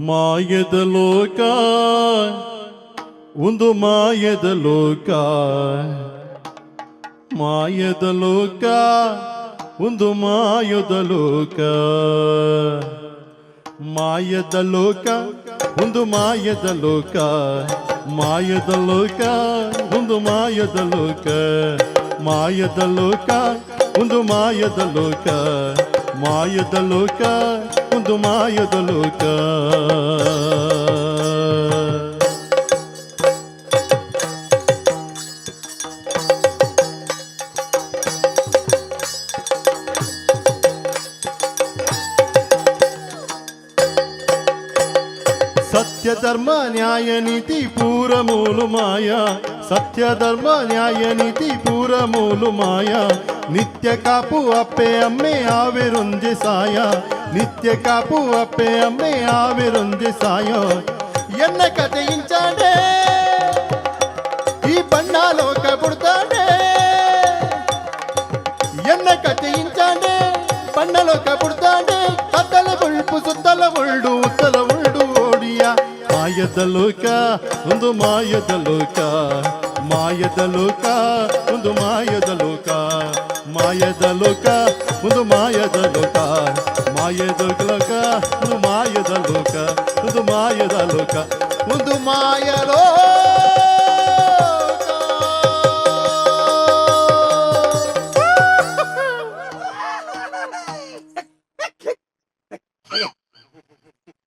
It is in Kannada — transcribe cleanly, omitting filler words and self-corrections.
ಮಾಯದ ಲೋಕ ಒಂದು ಮಾಯದ ಲೋಕ, ಮಾಯದ ಲೋಕ ಒಂದು ಮಾಯದ ಲೋಕ, ಮಾಯದ ಲೋಕ ಒಂದು ಮಾಯದ ಲೋಕ, ಮಾಯದ ಲೋಕ ಒಂದು ಮಾಯದ ಲೋಕ, ಮಾಯದ ಲೋಕ ಒಂದು ಮಾಯದ ಲೋಕ, ಮಾಯದ ಲೋಕ ಒಂದು ಮಾಯದ ಲೋಕ. ಸತ್ಯ ಧರ್ಮ ನ್ಯಾಯ ನೀತಿ ಪೂರ ಮೂಲು ಮಾಯ, ಸತ್ಯ ಧರ್ಮ ನ್ಯಾಯ ನೀತಿ ಪೂರ ಮೂಲು ಮಾಯ, ನಿತ್ಯ ಕಾಪು ಅಪ್ಪೆ ಅಮ್ಮೆ ಆವಿರುಂಜೆ ಸಾಯ, ನಿತ್ಯ ಕಾಪು ಅಪ್ಪೆ ಅಮ್ಮೆ ಆವಿರುಂಜೆ ಸಾಯ. ಎನ್ನ ಕಥೆಯಿಂಚಾಡೆ ಈ ಬಣ್ಣ ಲೋಕ ಬಿಡ್ತಾಡೆ, ಎನ್ನ ಕಥೆಯಿಂಚಾಡೆ ಬಣ್ಣ ಲೋಕ ಬಿಡ್ತಾಡೆ, ಕತ್ತಲ ಬುಳ್ಪು ಸುತ್ತಲ ಉಳ್ಳು ಉತ್ತಲ ಉಳ್ಳು ಓಡಿಯ. ಮಾಯದ ಲೋಕ ಒಂದು ಮಾಯದ ಲೋಕ, ಮಾಯದ ಲೋಕ ಒಂದು ಮಾಯದ ಲೋಕ, ಮಾಯದ ಲೋಕ ಒಂದು ಮಾಯದ ಲೋಕ, ಮಾಯದ ಲೋಕ ಒಂದು ಮಾಯದ ಲೋಕ, ಒಂದು ಮಾಯದ ಲೋಕ ಒಂದು ಮಾಯ ಲೋಕ.